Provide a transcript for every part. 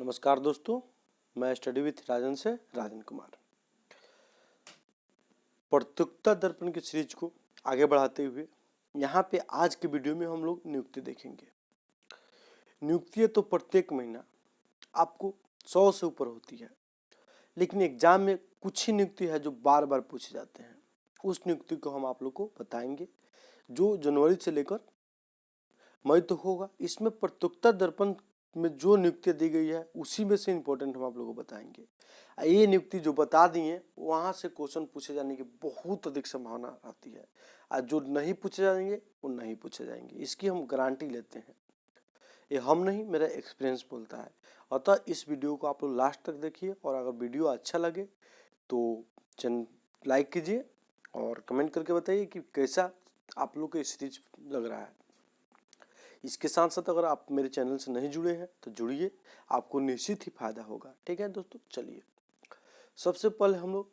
नमस्कार दोस्तों, मैं स्टडी विथ राजन से राजन कुमार। प्रतियोगिता दर्पण की सीरीज को आगे बढ़ाते हुए यहाँ पे आज के वीडियो में हम लोग नियुक्ति देखेंगे। नियुक्ति तो प्रत्येक महीना आपको 100 से ऊपर होती है, लेकिन एग्जाम में कुछ ही नियुक्ति है जो बार बार पूछे जाते हैं। उस नियुक्ति को हम आप लोग को बताएंगे जो जनवरी से लेकर मई तक होगा। इसमें प्रतियोगिता दर्पण में जो नियुक्ति दी गई है उसी में से इम्पोर्टेंट हम आप लोगों को बताएंगे। ये नियुक्ति जो बता दी है वहाँ से क्वेश्चन पूछे जाने की बहुत अधिक संभावना आती है, और जो नहीं पूछे जाएंगे वो नहीं पूछे जाएंगे, इसकी हम गारंटी लेते हैं। ये हम नहीं, मेरा एक्सपीरियंस बोलता है। अतः इस वीडियो को आप लोग लास्ट तक देखिए, और अगर वीडियो अच्छा लगे तो चैनल लाइक कीजिए और कमेंट करके बताइए कि कैसा आप लोग को ये सीरीज लग रहा है। इसके साथ साथ अगर आप मेरे चैनल से नहीं जुड़े हैं तो जुड़िए, आपको निश्चित ही फायदा होगा। ठीक है दोस्तों, चलिए सबसे पहले हम लोग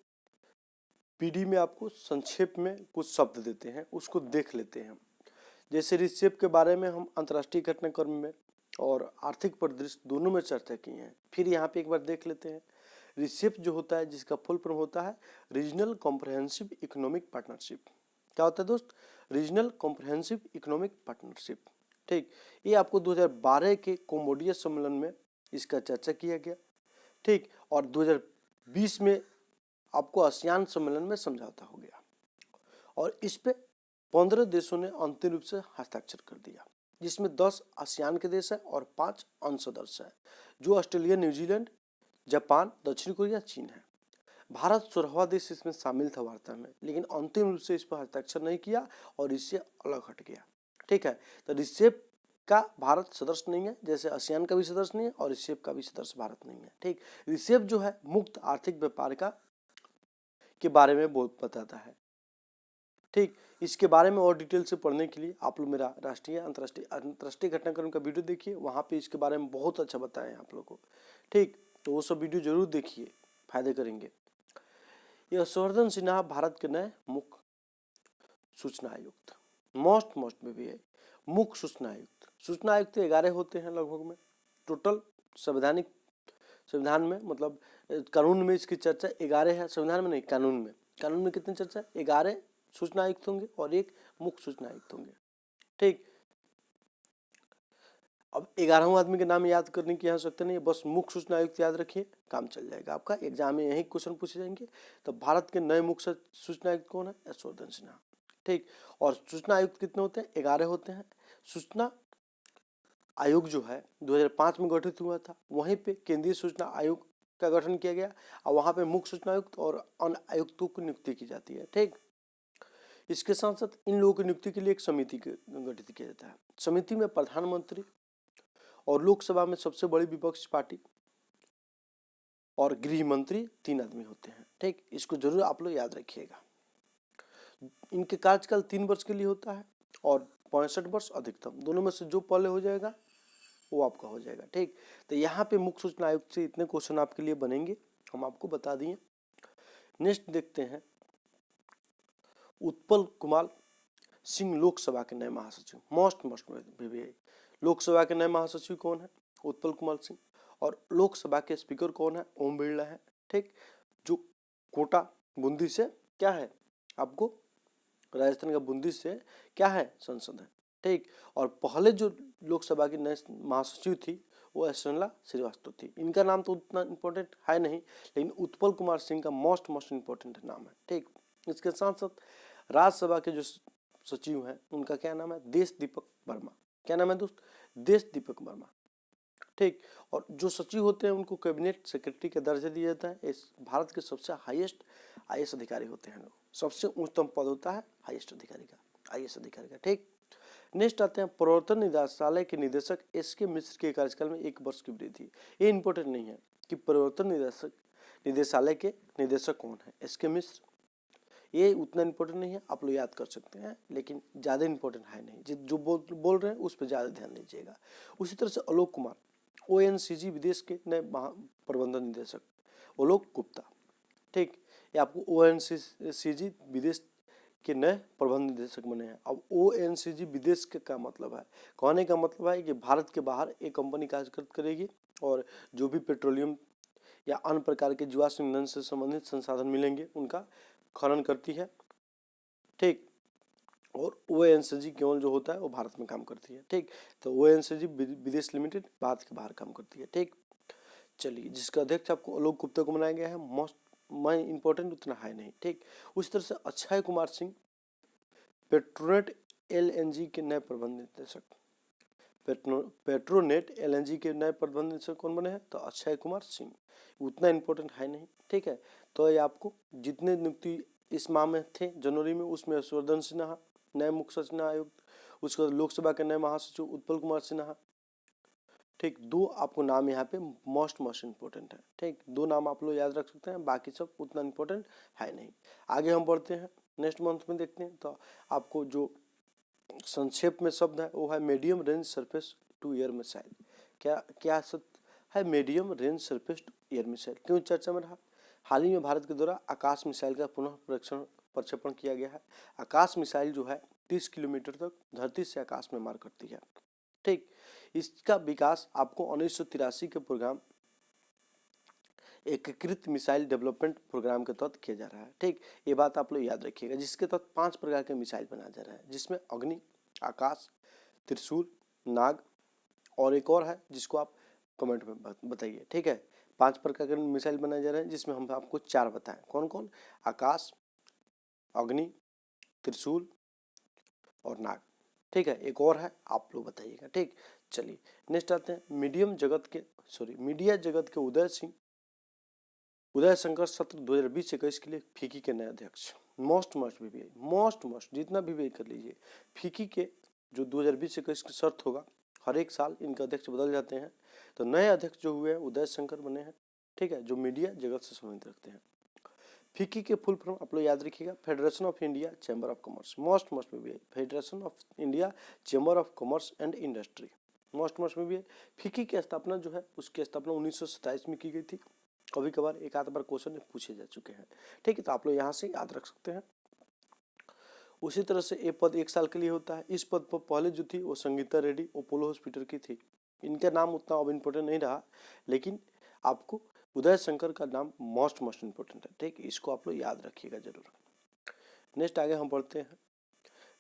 पीडी में आपको संक्षेप में कुछ शब्द देते हैं, उसको देख लेते हैं। जैसे रिसेप के बारे में हम अंतर्राष्ट्रीय घटनाक्रम में और आर्थिक परिदृश्य दोनों में चर्चा की है। फिर यहाँ पे एक बार देख लेते हैं रिसेप जो होता है, जिसका फुल फॉर्म होता है रीजनल कॉम्प्रहेंसिव इकोनॉमिक पार्टनरशिप। क्या होता है दोस्त? Regional comprehensive economic partnership. ठीक, ये आपको 2012 के कोमोडिया सम्मेलन में इसका चर्चा किया गया। ठीक, और 2020 में आपको आसियान सम्मेलन में समझौता हो गया, और इस पे 15 देशों ने अंतिम रूप से हस्ताक्षर कर दिया, जिसमें 10 आसियान के देश है और 5 अंश सदस्य है, जो ऑस्ट्रेलिया, न्यूजीलैंड, जापान, दक्षिण कोरिया, चीन है। भारत 16वां देश इसमें शामिल था वार्ता में, लेकिन अंतिम रूप से इस पर हस्ताक्षर नहीं किया और इससे अलग हट गया। ठीक है, तो रिसेप का भारत सदस्य नहीं है, जैसे आसियान का भी सदस्य नहीं है और रिसेप का भी सदस्य भारत नहीं है। ठीक, रिसेप जो है मुक्त आर्थिक व्यापार का के बारे में बताता है। ठीक, इसके बारे में और डिटेल से पढ़ने के लिए आप लोग मेरा राष्ट्रीय अंतर्राष्ट्रीय घटनाक्रम का वीडियो देखिए, वहाँ पे इसके बारे में बहुत अच्छा बताया है आप लोग को। ठीक, तो वो सब वीडियो जरूर देखिए, फायदे करेंगे। यशवर्धन सिन्हा भारत के नए मुख्य सूचना आयुक्त, मोस्ट में भी है मुख्य सूचना आयुक्त। सूचना आयुक्त 11 होते हैं लगभग में टोटल। संविधान में मतलब कानून में इसकी चर्चा 11 है, संविधान में नहीं, कानून में कितनी चर्चा है? 11 सूचना आयुक्त होंगे और एक मुख्य सूचना आयुक्त होंगे। ठीक, अब 11वां आदमी के नाम याद करने की आवश्यकता नहीं है, बस मुख्य सूचना आयुक्त याद रखिए, काम चल जाएगा आपका। एग्जाम में यही क्वेश्चन पूछे जाएंगे। तो भारत के नए मुख्य सूचना आयुक्त कौन है? यशवर्धन सिन्हा। ठीक, और सूचना आयुक्त कितने होते हैं? 11 होते हैं। सूचना आयोग जो है 2005 में गठित हुआ था, वहीं पे केंद्रीय सूचना आयोग का गठन किया गया, और वहां पे मुख्य सूचना आयुक्त और अन्य आयुक्तों की नियुक्ति की जाती है। ठीक, इसके साथ साथ इन लोगों की नियुक्ति के लिए एक समिति गठित किया जाता है। समिति में प्रधानमंत्री और लोकसभा में सबसे बड़ी विपक्ष पार्टी और गृह मंत्री 3 आदमी होते हैं। ठीक, इसको जरूर आप लोग याद रखिएगा। इनके कार्यकाल 3 वर्ष के लिए होता है और 65 वर्ष अधिकतम, दोनों में से जो पहले हो जाएगा वो आपका हो जाएगा। ठीक, तो यहाँ पे मुख्य सूचना आयुक्त से इतने क्वेश्चन आपके लिए बनेंगे, हम आपको बता दिए। नेक्स्ट देखते हैं उत्पल कुमार सिंह, लोकसभा के नए महासचिव। मोस्ट भी लोकसभा के नए महासचिव कौन है? उत्पल कुमार सिंह। और लोकसभा के स्पीकर कौन है? ओम बिरला है। ठीक, जो कोटा बूंदी से क्या है, आपको राजस्थान का बूंदी से क्या है, संसद है। ठीक, और पहले जो लोकसभा की नए महासचिव थी वो ऐश्वर्या श्रीवास्तव थी। इनका नाम तो उतना इम्पोर्टेंट है नहीं, लेकिन उत्पल कुमार सिंह का मोस्ट इम्पोर्टेंट नाम है। ठीक, इसके साथ साथ राज्यसभा के जो सचिव हैं उनका क्या नाम है? देश दीपक वर्मा। क्या नाम है दोस्त? देश दीपक वर्मा। ठीक, और जो सचिव होते हैं उनको कैबिनेट सेक्रेटरी का दर्जा दिया जाता है। इस भारत के सबसे हाईएस्ट आईएएस अधिकारी होते हैं लोग, सबसे उच्चतम पद होता है हाईएस्ट अधिकारी का, आईएएस अधिकारी का। ठीक, नेक्स्ट आते हैं प्रवर्तन निदेशालय के निदेशक एसके मिश्र के कार्यकाल में 1 वर्ष की वृद्धि। ये इंपॉर्टेंट नहीं है कि प्रवर्तन निदेशालय के निदेशक कौन है, एसके मिश्र, ये उतना इम्पोर्टेंट नहीं है, आप लोग याद कर सकते हैं, लेकिन ज़्यादा इम्पोर्टेंट है नहीं। जो बोल रहे हैं उस पर ज़्यादा ध्यान दीजिएगा। उसी तरह से आलोक कुमार, ओएनजीसी विदेश के नए प्रबंधन निदेशक, आलोक गुप्ता। ठीक, ये आपको ओएनजीसी विदेश के नए प्रबंध निदेशक बने हैं। अब ओएनजीसी विदेश के क्या मतलब है? कहने का मतलब है कि भारत के बाहर एक कंपनी कार्य करेगी और जो भी पेट्रोलियम या अन्य प्रकार के जीवाश्म ईंधन से संबंधित संसाधन मिलेंगे उनका खनन करती है। ठीक, और ओएनजीसी केवल जो होता है वो भारत में काम करती है। ठीक, तो ओएनजीसी विदेश लिमिटेड भारत के बाहर काम करती है। ठीक, चलिए, जिसका अध्यक्ष आपको आलोक गुप्ता को बनाया गया है। मोस्ट मैं इंपॉर्टेंट उतना है नहीं। ठीक, उस तरह से अक्षय कुमार सिंह पेट्रोनेट एलएनजी के नए प्रबंध निदेशक, पेट्रोनेट एलएनजी के नए प्रबंध निदेशक कौन बने हैं? तो अक्षय कुमार सिंह। उतना इंपॉर्टेंट है नहीं। ठीक है, तो ये आपको जितने नियुक्ति इस माह में थे जनवरी में, उसमें हर्षवर्धन सिन्हा नए मुख्य सचिव आयुक्त, उसके बाद लोकसभा के नए महासचिव उत्पल कुमार सिन्हा। ठीक, दो आपको नाम यहाँ पे मोस्ट इंपॉर्टेंट है। ठीक, दो नाम आप लोग याद रख सकते हैं, बाकी सब उतना इंपॉर्टेंट है नहीं। आगे हम बढ़ते हैं, नेक्स्ट मंथ में देखते हैं। तो आपको जो संक्षेप में शब्द है वो है medium range surface to air missile. क्या क्या शब्द है? Medium range surface to air missile. क्यों चर्चा में रहा? हाल ही में भारत के द्वारा आकाश मिसाइल का पुनः प्रक्षेपण किया गया है। आकाश मिसाइल जो है 30 किलोमीटर तक धरती से आकाश में मार करती है। ठीक, इसका विकास आपको 1983 के प्रोग्राम एकीकृत मिसाइल डेवलपमेंट प्रोग्राम के तहत किया जा रहा है। ठीक, ये बात आप लोग याद रखिएगा, जिसके तहत 5 प्रकार के मिसाइल बनाया जा रहा है, जिसमें अग्नि, आकाश, त्रिशूल, नाग और एक और है जिसको आप कमेंट में बताइए। ठीक है, 5 प्रकार के मिसाइल बनाए जा रहे हैं, जिसमें हम आपको 4 बताएं। कौन कौन? आकाश, अग्नि, त्रिशूल और नाग। ठीक है, एक और है, आप लोग बताइएगा। ठीक, चलिए नेक्स्ट आते हैं। मीडिया जगत के उदय शंकर सत्र 2020-21 के लिए फीकी के नए अध्यक्ष। मोस्ट जितना भी कर लीजिए, फीकी के जो 2020-21 की शर्त होगा, हर एक साल इनके अध्यक्ष बदल जाते हैं। तो नए अध्यक्ष जो हुए हैं उदय शंकर बने हैं। ठीक है, जो मीडिया जगत से संबंधित रखते हैं। फीकी के फुल फॉर्म आप लोग याद रखिएगा, federation of India chamber of commerce. Most में भी है, federation of India chamber of commerce and industry. Most में भी है। फीकी की स्थापना जो है उसकी स्थापना 1927 में की गई थी। कभी कभार एक आध बार क्वेश्चन पूछे जा चुके हैं। ठीक है, तो आप लोग यहाँ से याद रख सकते हैं। उसी तरह से ये पद 1 साल के लिए होता है। इस पद पर पहले जो थी वो संगीता रेड्डी अपोलो हॉस्पिटल की थी। इनका नाम उतना अब इम्पोर्टेंट नहीं रहा, लेकिन आपको उदय शंकर का नाम मोस्ट इम्पोर्टेंट है। ठीक, इसको आप लोग याद रखिएगा जरूर। नेक्स्ट आगे हम बढ़ते हैं।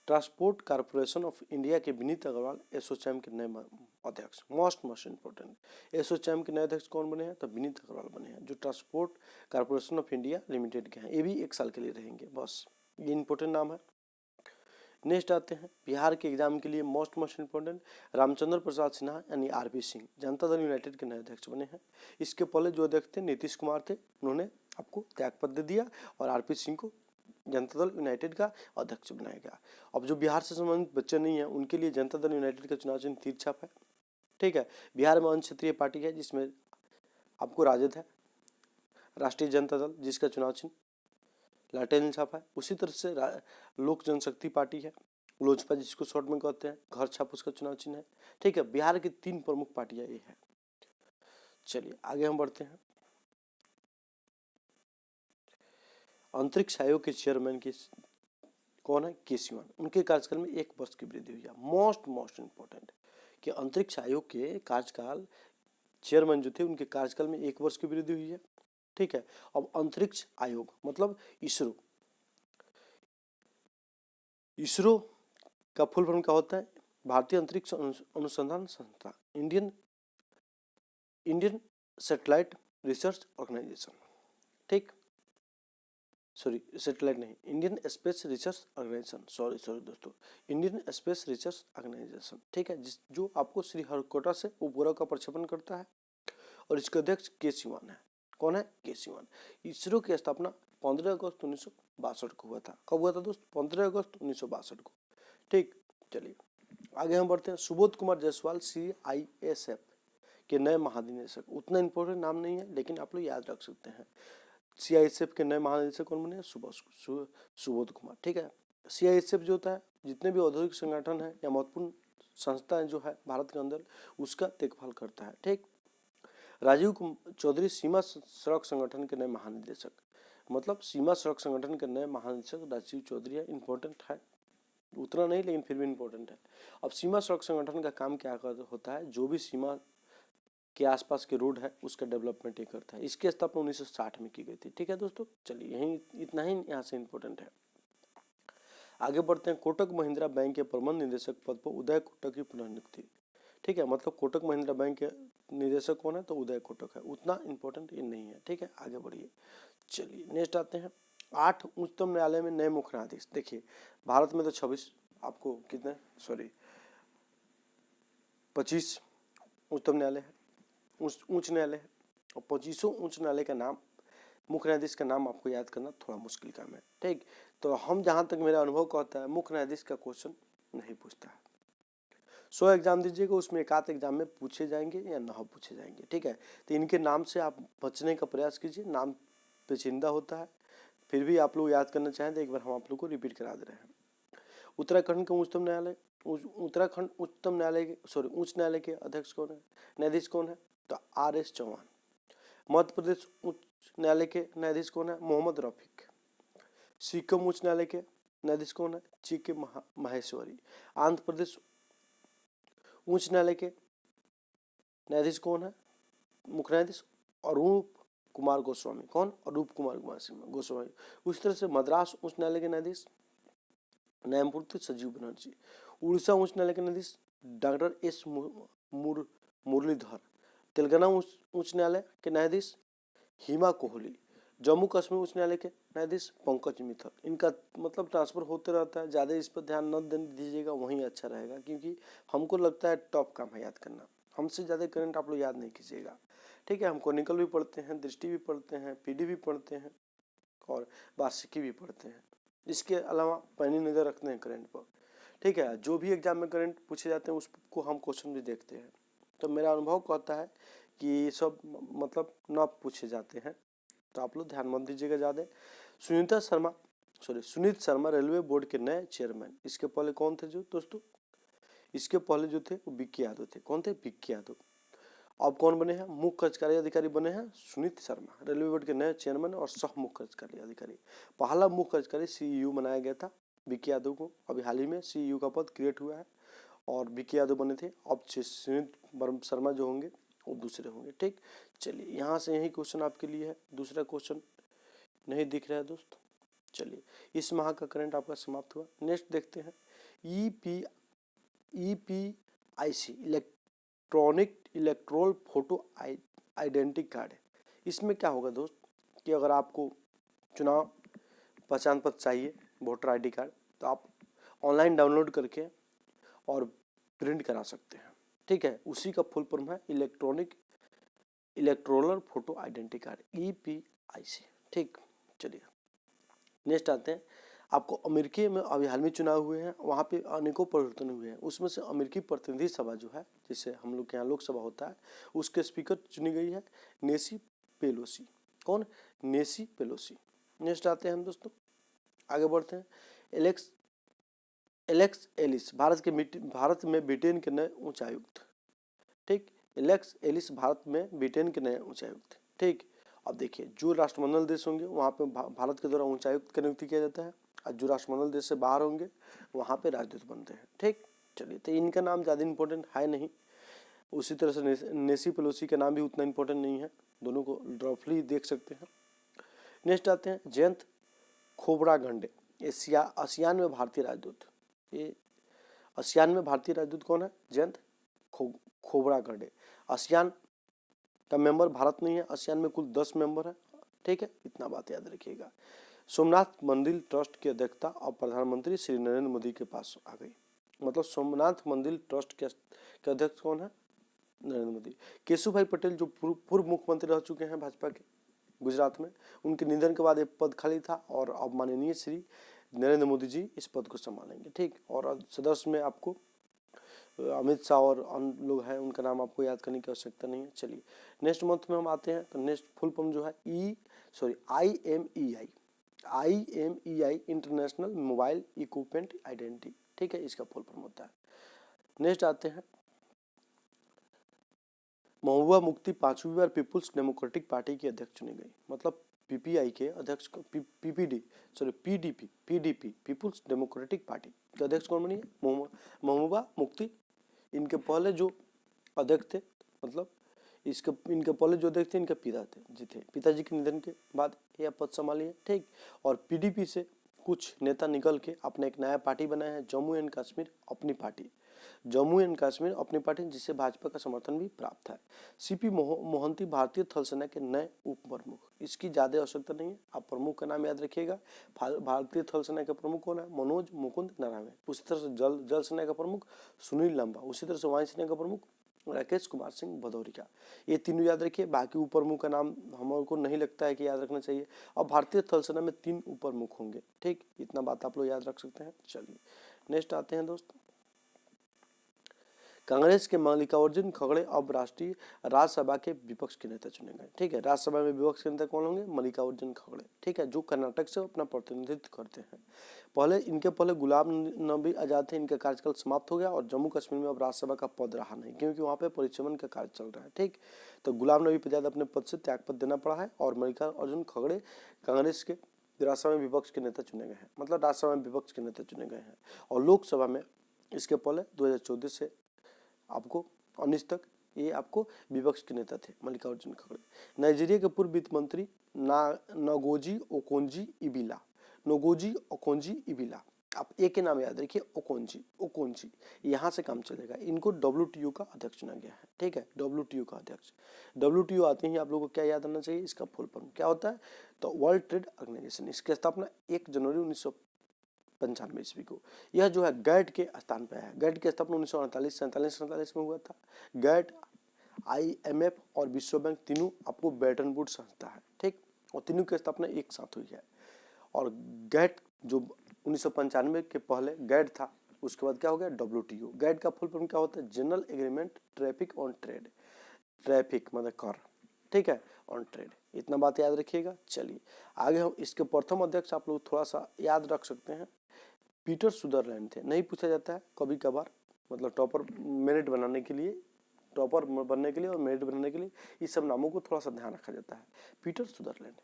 ट्रांसपोर्ट कॉर्पोरेशन ऑफ इंडिया के विनीत अग्रवाल एसोचैम के नए अध्यक्ष। Most important. एसोचैम के नए अध्यक्ष कौन बने हैं? तो विनीत अग्रवाल बने हैं, जो transport corporation of India limited के हैं। ये भी 1 साल के लिए रहेंगे, बस ये इंपॉर्टेंट नाम है। नेक्स्ट आते हैं बिहार के एग्जाम के लिए मोस्ट इम्पोर्टेंट। रामचंद्र प्रसाद सिन्हा यानी आरपी सिंह जनता दल यूनाइटेड के नए अध्यक्ष बने हैं। इसके पहले जो अध्यक्ष थे नीतीश कुमार थे, उन्होंने आपको त्यागपत्र दे दिया और आरपी सिंह को जनता दल यूनाइटेड का अध्यक्ष बनाया गया। अब जो बिहार से संबंधित बच्चे नहीं है उनके लिए जनता दल यूनाइटेड का चुनाव चिन्ह तीर छाप है। ठीक है, बिहार में अन्य क्षेत्रीय पार्टी है जिसमें आपको राजद है, राष्ट्रीय जनता दल जिसका चुनाव चिन्ह लाटेन छाप है। उसी तरह से लोक जनशक्ति पार्टी है, लोजपा जिसको शॉर्ट में कहते हैं, घर छाप उसका चुनाव चिन्ह है। ठीक है, बिहार की 3 प्रमुख पार्टियां ये है। चलिए आगे हम बढ़ते हैं। अंतरिक्ष आयोग के चेयरमैन की कौन है? के सिवन। उनके कार्यकाल में 1 वर्ष की वृद्धि हुई है। मोस्ट इम्पोर्टेंट कि अंतरिक्ष आयोग के कार्यकाल चेयरमैन जो थे उनके कार्यकाल में 1 वर्ष की वृद्धि हुई है। ठीक है, अब अंतरिक्ष आयोग मतलब इसरो। इसरो का फुल फॉर्म क्या होता है? भारतीय अंतरिक्ष अनुसंधान संस्था, इंडियन सैटेलाइट रिसर्च ऑर्गेनाइजेशन। ठीक, सॉरी सैटेलाइट नहीं, Indian space research organisation. Sorry दोस्तों, इंडियन स्पेस रिसर्च ऑर्गेनाइजेशन। ठीक है, जो आपको श्रीहरिकोटा से उपग्रह का प्रक्षेपण करता है और इसके अध्यक्ष के सिवन है। कौन है? के सिवन। इसरो की स्थापना 15 अगस्त 1962 को हुआ था। कब हुआ था दोस्त? 15 अगस्त 1962 को। ठीक, चलिए आगे हम बढ़ते हैं। सुबोध कुमार जायसवाल CISF के नए महानिदेशक। उतना इंपॉर्टेंट नाम नहीं है, लेकिन आप लोग याद रख सकते हैं। CISF के नए महानिदेशक कौन बने? सुबोध कुमार। ठीक है, CISF जो होता है जितने भी औद्योगिक संगठन है या महत्वपूर्ण संस्थाएं जो है भारत के अंदर उसका देखभाल करता है। ठीक, राजीव चौधरी सीमा सड़क संगठन के नए महानिदेशक। मतलब सीमा सड़क संगठन के नए महानिदेशक राजीव चौधरी है। इंपॉर्टेंट है, उतना नहीं लेकिन फिर भी इंपॉर्टेंट है। अब सीमा सड़क संगठन का काम क्या होता है? जो भी सीमा के आसपास के रोड है उसका डेवलपमेंट ये करता है। इसकी स्थापना 1960 में की गई थी। ठीक है दोस्तों, चलिए यही इतना ही यहाँ से इम्पोर्टेंट है। आगे बढ़ते हैं। कोटक महिंद्रा बैंक के प्रबंध निदेशक पद पर उदय कोटक की पुनर्नियुक्ति। ठीक है, मतलब कोटक महिंद्रा बैंक के निदेशक कौन है, तो उदय कोटक है। उतना इंपॉर्टेंट ये नहीं है। ठीक है, आगे बढ़िए। चलिए नेक्स्ट आते हैं। 8 उच्चतम न्यायालय में नए मुख्य न्यायाधीश। देखिए भारत में तो 26 आपको कितने 25 उच्चतम न्यायालय है, उच्च न्यायालय है, और 25 उच्च न्यायालय का नाम, मुख्य न्यायाधीश का नाम आपको याद करना थोड़ा मुश्किल काम है। ठीक, तो हम जहाँ तक मेरा अनुभव कहता है मुख्य न्यायाधीश का क्वेश्चन नहीं पूछता है। 100 एग्जाम दीजिएगा, उसमें एक आध एग्जाम में पूछे जाएंगे या ना पूछे जाएंगे। ठीक है, तो इनके नाम से आप बचने का प्रयास कीजिए। नाम पेचीदा होता है, फिर भी आप लोग याद करना चाहें तो एक बार हम आप लोग को रिपीट करा दे रहे हैं। उत्तराखंड के उच्चतम न्यायालय, उत्तराखंड उच्चतम न्यायालय के उच्च न्यायालय के अध्यक्ष कौन है, न्यायाधीश कौन है, तो RS चौहान। मध्य प्रदेश उच्च न्यायालय के न्यायाधीश कौन है, मोहम्मद रफीक। सिक्किम उच्च न्यायालय के न्यायाधीश कौन है, GK माहेश्वरी। आंध्र प्रदेश उच्च न्यायालय के न्यायाधीश कौन है, मुख्य न्यायाधीश अरूप कुमार गोस्वामी। कौन, अरूप कुमार गोस्वामी। उस तरह से मद्रास उच्च न्यायालय के न्यायाधीश न्यायमूर्ति संजीव बनर्जी। उड़ीसा उच्च न्यायालय के न्यायाधीश डॉक्टर S मुरलीधर। तेलंगाना उच्च न्यायालय के न्यायाधीश हिमा कोहली। जम्मू कश्मीर उच्च न्यायालय के न्यायाधीश पंकज मित्तल। इनका मतलब ट्रांसफर होते रहता है, ज़्यादा इस पर ध्यान न दीजिएगा, वहीं अच्छा रहेगा, क्योंकि हमको लगता है टॉप काम है याद करना। हमसे ज़्यादा करंट आप लोग याद नहीं कीजिएगा। ठीक है, हम क्रॉनिकल भी पढ़ते हैं, दृष्टि भी पढ़ते हैं, PD भी पढ़ते हैं और वार्षिकी भी पढ़ते हैं। इसके अलावा पैनी नज़र रखते हैं करंट पर। ठीक है, जो भी एग्जाम में करंट पूछे जाते हैं उसको हम क्वेश्चन भी देखते हैं। तो मेरा अनुभव कहता है कि सब मतलब न पूछे जाते हैं, तो आप लोग ध्यान मत दीजिएगा ज़्यादा। सुनीत शर्मा रेलवे बोर्ड के नए चेयरमैन। इसके पहले कौन थे जो दोस्तों, इसके पहले जो थे वो BK यादव थे। कौन थे, BK यादव। अब कौन बने हैं, मुख्य कार्यकारी अधिकारी बने हैं सुनीत शर्मा, रेलवे बोर्ड के नए चेयरमैन और सह मुख्य कार्यकारी अधिकारी। पहला मुख्य कार्यकारी CEO बनाया गया था BK यादव को। अभी हाल ही में CEO का पद क्रिएट हुआ है और BK यादव बने थे। अब सुनीत शर्मा जो होंगे वो दूसरे होंगे। ठीक, चलिए यहाँ से यही क्वेश्चन आपके लिए है। दूसरा क्वेश्चन नहीं दिख रहा है दोस्तों। चलिए इस माह का करंट आपका समाप्त हुआ। नेक्स्ट देखते हैं। EPIC electronic electoral photo identity card है। इसमें क्या होगा दोस्त कि अगर आपको चुनाव पहचान पत्र चाहिए, वोटर ID कार्ड, तो आप ऑनलाइन डाउनलोड करके और प्रिंट करा सकते हैं। ठीक है, उसी का फुल फॉर्म है electronic electoral photo identity card, EPIC। ठीक, चलिए नेक्स्ट आते हैं। आपको अमेरिकी में अभी हाल में चुनाव हुए हैं, वहाँ पे अनेकों परिवर्तन हुए हैं। उसमें से अमेरिकी प्रतिनिधि सभा जो है, जिसे हम लोग के यहाँ लोकसभा होता है, उसके स्पीकर चुनी गई है नेसी पेलोसी। कौन, नेसी पेलोसी। नेक्स्ट आते हैं हम दोस्तों, आगे बढ़ते हैं। एलेक्स एलिस भारत में ब्रिटेन के नए उच्चायुक्त। ठीक, एलेक्स एलिस भारत में ब्रिटेन के नए उच्चायुक्त। ठीक, अब देखिए जो राष्ट्रमंडल देश होंगे वहाँ पे भारत के द्वारा उच्चायुक्त की नियुक्ति किया जाता है, और जो राष्ट्रमंडल देश से बाहर होंगे वहाँ पे राजदूत बनते हैं। ठीक, चलिए तो इनका नाम ज़्यादा इंपॉर्टेंट है नहीं। उसी तरह से नेसी पेलोसी का नाम भी उतना इंपॉर्टेंट नहीं है, दोनों को रफली देख सकते हैं। नेक्स्ट आते हैं जयंत खोबरागंडे, आसियान में भारतीय राजदूत। ये आसियान में भारतीय राजदूत कौन है, जयंत खोबरागंडे। आसियान का मेंबर भारत नहीं है, आसियान में कुल 10 मेंबर है। ठीक है, इतना बात याद रखिएगा। सोमनाथ मंदिर ट्रस्ट की अध्यक्षता अब प्रधानमंत्री श्री नरेंद्र मोदी के पास आ गई। मतलब सोमनाथ मंदिर ट्रस्ट के अध्यक्ष कौन है, नरेंद्र मोदी। केशुभाई पटेल जो पूर्व मुख्यमंत्री रह चुके हैं भाजपा के गुजरात में, उनके निधन के बाद एक पद खाली था और अब माननीय श्री नरेंद्र मोदी जी इस पद को संभालेंगे। ठीक, और सदस्य में आपको अमित शाह और अन्य लोग हैं, उनका नाम आपको याद करने की आवश्यकता नहीं है। चलिए नेक्स्ट मंथ में हम आते हैं। तो नेक्स्ट फुल फॉर्म जो है IMEI international mobile equipment identity. ठीक है, इसका फुल फॉर्म होता है। नेक्स्ट आते हैं। महबूबा मुफ्ती 5वीं बार पीपुल्स डेमोक्रेटिक पार्टी की अध्यक्ष चुनी गई। मतलब PPI के अध्यक्ष PDP पीपुल्स डेमोक्रेटिक पार्टी के अध्यक्ष कौन बनी है, महबूबा मुफ्ती। इनके पहले जो अध्यक्ष थे, मतलब इसके इनके पहले जो अध्यक्ष थे इनके पिता थे, पिताजी के निधन के बाद यह पद संभाली है, ठीक। और पीडीपी से कुछ नेता निकल के अपने एक नया पार्टी बनाया है, जम्मू एंड कश्मीर अपनी पार्टी, जम्मू एंड कश्मीर अपनी पार्टी, जिसे भाजपा का समर्थन भी प्राप्त है। सीपी मोहंती भारतीय थल सेना के नए उप प्रमुख, इसकी ज्यादा आवश्यकता नहीं है, आप प्रमुख का नाम याद रखिएगा। भारतीय थल सेना के प्रमुख कौन है? मनोज मुकुंद नरवणे। उसी तरह से जल सेना का प्रमुख सुनील लांबा, उसी तरह से वायु सेना का प्रमुख राकेश कुमार सिंह भदौरिया। ये तीनों याद रखिए, बाकी उप प्रमुख का नाम हमको नहीं लगता है कि याद रखना चाहिए। और भारतीय थल सेना में 3 उप प्रमुख होंगे, ठीक, इतना बात आप लोग याद रख सकते हैं। चलिए नेक्स्ट आते हैं दोस्त। कांग्रेस के मल्लिकार्जुन खड़गे अब राष्ट्रीय राज्यसभा के विपक्ष के नेता चुने गए, ठीक है। राज्यसभा में विपक्ष के नेता कौन होंगे? मल्लिकार्जुन खड़गे, ठीक है, जो कर्नाटक से अपना प्रतिनिधित्व करते हैं। इनके पहले गुलाम नबी आजाद थे, इनका कार्यकाल समाप्त हो गया और जम्मू कश्मीर में अब राज्यसभा का पद रहा नहीं, क्योंकि वहाँ पे परिचमन का कार्य चल रहा है, ठीक। तो गुलाम नबी आजाद अपने पद से त्यागपत्र देना पड़ा है और मल्लिकार्जुन खड़गे कांग्रेस के राज्यसभा में विपक्ष के नेता चुने गए हैं, मतलब राज्यसभा में विपक्ष के नेता चुने गए हैं। और लोकसभा में इसके पहले 2014 से आपको 19 तक ये आपको विपक्ष के नेता थे मल्लिकार्जुन खड़गे। नाइजीरिया के पूर्व वित्त मंत्री नगोजी ओकोंजी इबिला, आप एक के नाम याद रखिए, ओकोंजी, यहाँ से काम चलेगा। इनको WTO का अध्यक्ष चुना गया है, ठीक है, WTO का अध्यक्ष। WTO आते ही आप लोगों को क्या याद आना चाहिए? इसका फुल फॉर्म क्या होता है? तो वर्ल्ड ट्रेड ऑर्गेनाइजेशन। इसकी स्थापना 1 जनवरी 1995 ईस्वी को, यह जो है गैट के स्थान पर है। गैट की स्थापना 1947 में हुआ था। गैट, IMF और विश्व बैंक तीनों आपको ब्रेटन वुड्स संस्था है, ठीक, और तीनों की स्थापना एक साथ हुई है। और गैट जो 1995 के पहले गैट था, उसके बाद क्या हो गया? WTO। गैट का फुल फॉर्म क्या होता है? General agreement traffic on trade, traffic मतलब कर, ठीक है, ऑन ट्रेड, इतना बात याद रखिएगा। चलिए आगे हम इसके प्रथम अध्यक्ष आप लोग थोड़ा सा याद रख सकते हैं, पीटर सुदरलैंड थे। नहीं पूछा जाता है कभी कभार, मतलब टॉपर मेरिट बनाने के लिए, टॉपर बनने के लिए और मेरिट बनाने के लिए इस सब नामों को थोड़ा सा ध्यान रखा जाता है। पीटर सुदरलैंड,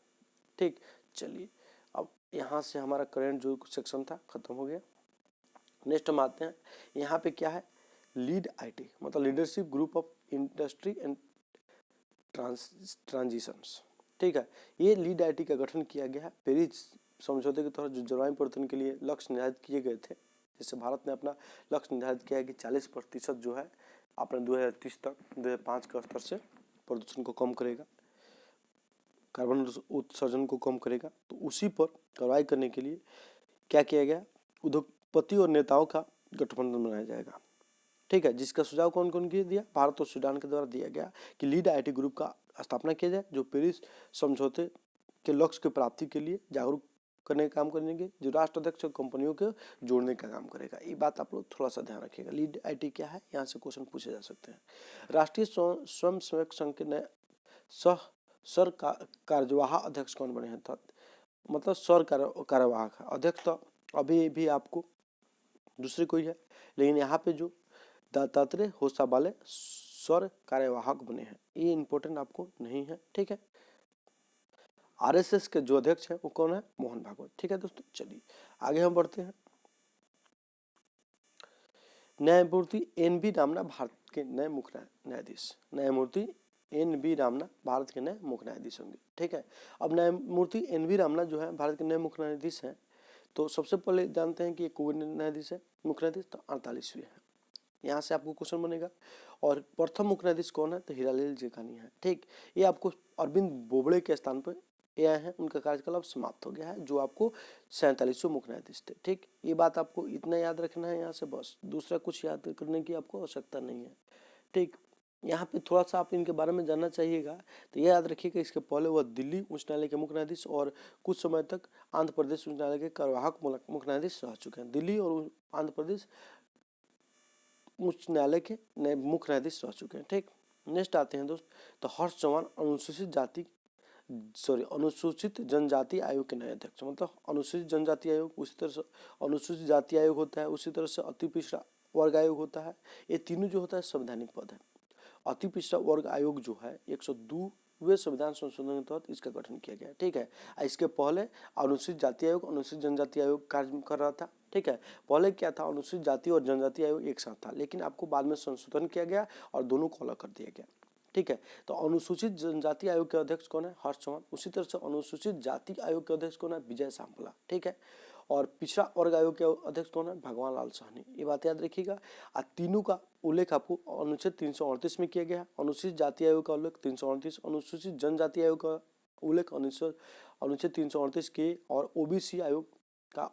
ठीक। चलिए अब यहाँ से हमारा करंट जो सेक्शन था खत्म हो गया। नेक्स्ट हम आते हैं, यहाँ पे क्या है? लीड IT, मतलब leadership group of industry and transitions, ठीक है। ये लीड IT का गठन किया गया है पेरिस समझौते के तहत, जो जलवायु परिवर्तन के लिए लक्ष्य निर्धारित किए गए थे। जैसे भारत ने अपना लक्ष्य निर्धारित किया है कि 40% जो है अपने 2030 तक 2005 के स्तर से प्रदूषण को कम करेगा, कार्बन उत्सर्जन को कम करेगा। तो उसी पर कार्रवाई करने के लिए क्या किया गया? उद्योगपति और नेताओं का गठबंधन बनाया जाएगा, ठीक है, जिसका सुझाव कौन कौन किया दिया? भारत और सूडान के द्वारा दिया गया कि लीड IT ग्रुप का स्थापना किया जाए, जो पेरिस समझौते के लक्ष्य की प्राप्ति के लिए जागरूक करने का काम करेंगे, जो राष्ट्र अध्यक्ष और कंपनियों को जोड़ने का काम करेगा। ये बात आप लोग थोड़ा सा ध्यान रखिएगा। लीड IT क्या है? यहाँ से क्वेश्चन पूछे जा सकते हैं। राष्ट्रीय स्वयं सेवक संघ के नए सर कार्यवाहक अध्यक्ष कौन बने हैं? मतलब सर कार्यवाहक अध्यक्ष तो अभी भी आपको दूसरे कोई है, लेकिन यहाँ पे जो दत्तात्रेय होसाबाले सर कार्यवाहक बने हैं, ये इंपॉर्टेंट आपको नहीं है, ठीक है। RSS के जो अध्यक्ष हैं वो कौन है? मोहन भागवत, ठीक है दोस्तों। चलिए आगे हम बढ़ते हैं। न्यायमूर्ति NV रामना भारत के नए मुख्य न्यायाधीश, न्यायमूर्ति NV रामना भारत के नए मुख्य न्यायाधीश होंगे, ठीक है। अब न्यायमूर्ति NV रामना जो है भारत के नए मुख्य न्यायाधीश हैं। तो सबसे पहले जानते हैं कि कोई न्यायाधीश है मुख्य न्यायाधीश? तो 48वें है, यहाँ से आपको क्वेश्चन बनेगा। और प्रथम मुख्य न्यायाधीश कौन है? तो हीरालाल जेठानी है, ठीक। ये आपको अरविंद बोबड़े के स्थान पर ये आए हैं, उनका कार्यकाल अब समाप्त हो गया है, जो आपको 47वें मुख्य न्यायाधीश थे, ठीक। ये बात आपको इतना याद रखना है यहाँ से, बस दूसरा कुछ याद करने की आपको आवश्यकता नहीं है, ठीक। यहाँ पे थोड़ा सा आप इनके बारे में जानना चाहिएगा। तो ये याद रखिएगा, इसके पहले वह दिल्ली उच्च न्यायालय के मुख्य न्यायाधीश और कुछ समय तक आंध्र प्रदेश उच्च न्यायालय के कार्यवाहक मुख्य न्यायाधीश रह चुके हैं। दिल्ली और आंध्र प्रदेश उच्च न्यायालय के नए मुख्य न्यायाधीश रह चुके हैं, ठीक। नेक्स्ट आते हैं दोस्त, तो हर्ष चौहान अनुसूचित जनजाति आयोग के नए अध्यक्ष, मतलब अनुसूचित जनजाति आयोग, उसी तरह से अनुसूचित जाति आयोग होता है, उसी तरह से अति पिछड़ा वर्ग आयोग होता है। ये तीनों जो होता है संवैधानिक पद है। अति पिछड़ा वर्ग आयोग जो है 102वें संविधान संशोधन के तहत इसका गठन किया गया, ठीक है। इसके पहले अनुसूचित जाति आयोग, अनुसूचित जनजाति आयोग कार्य कर रहा था, ठीक है। पहले क्या था? अनुसूचित जाति और जनजाति आयोग एक साथ था, लेकिन आपको बाद में संशोधन किया गया और दोनों को अलग कर दिया गया। ठीक है। तो अनुसूचित जनजाति आयोग के अध्यक्ष कौन है? हर्ष चौहान। उसी तरह से अनुसूचित जाति आयोग के अध्यक्ष कौन है? विजय सांपला। ठीक है। और पिछड़ा वर्ग आयोग के अध्यक्ष कौन है? भगवान लाल साहनी। ये बात याद रखिएगा। तीनों का उल्लेख आपको अनुच्छेद 338 में किया गया है। अनुसूचित जाति आयोग का उल्लेख 338, अनुसूचित जनजाति आयोग का उल्लेख अनुच्छेद 338 के, और ओबीसी आयोग का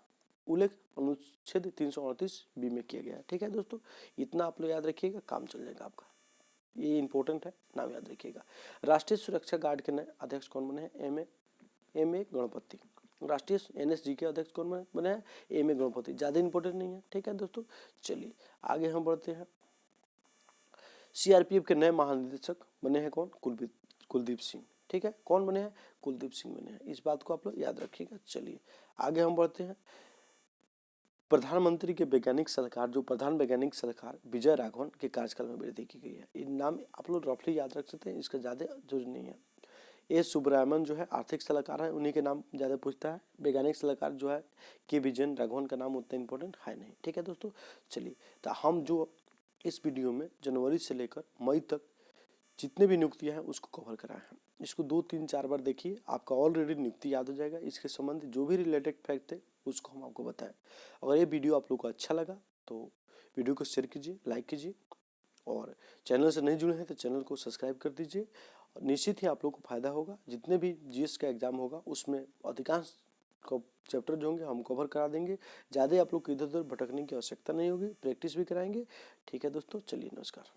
उल्लेख अनुच्छेद 338 बी में किया गया है। ठीक है दोस्तों, इतना आप लोग याद रखिएगा, काम चल जाएगा आपका। ये इंपॉर्टेंट है, नाम याद रखिएगा। राष्ट्रीय सुरक्षा गार्ड के नए अध्यक्ष कौन बने हैं? M A Ganapathy. राष्ट्रीय एनएसजी के अध्यक्ष कौन बने हैं? M A Ganapathy. ज्यादा इंपॉर्टेंट नहीं है। ठीक है दोस्तों, चलिए आगे हम बढ़ते हैं। सीआरपीएफ के नए महानिदेशक बने हैं कौन? कुलदीप सिंह। ठीक है, कौन बने हैं? कुलदीप सिंह बने हैं। इस बात को आप लोग याद रखिएगा। चलिए आगे हम बढ़ते हैं। प्रधानमंत्री के वैज्ञानिक सलाहकार, जो प्रधान वैज्ञानिक सलाहकार विजय राघवन के कार्यकाल में वृद्धि की गई है। ये नाम आप लोग रफली याद रख सकते हैं, इसका ज्यादा जरूरी नहीं है। ए सुब्रमण्यम जो है आर्थिक सलाहकार है, उन्हीं के नाम ज्यादा पूछता है। वैज्ञानिक सलाहकार जो है के विजय राघवन का नाम उतना इंपॉर्टेंट है नहीं। ठीक है दोस्तों, चलिए तो हम जो इस वीडियो में जनवरी से लेकर मई तक जितने भी नियुक्तियां हैं उसको कवर कराए हैं। इसको 2, 3, 4 बार देखिए, आपका ऑलरेडी नियुक्ति याद हो जाएगा। इसके संबंध जो भी रिलेटेड फैक्ट थे उसको हम आपको बताएं। अगर ये वीडियो आप लोग को अच्छा लगा तो वीडियो को शेयर कीजिए, लाइक कीजिए, और चैनल से नहीं जुड़े हैं तो चैनल को सब्सक्राइब कर दीजिए। निश्चित ही आप लोग को फायदा होगा। जितने भी जीएस का एग्जाम होगा उसमें अधिकांश चैप्टर जो होंगे हम कवर करा देंगे। ज़्यादा आप लोग को इधर उधर भटकने की आवश्यकता नहीं होगी, प्रैक्टिस भी कराएंगे। ठीक है दोस्तों, चलिए नमस्कार।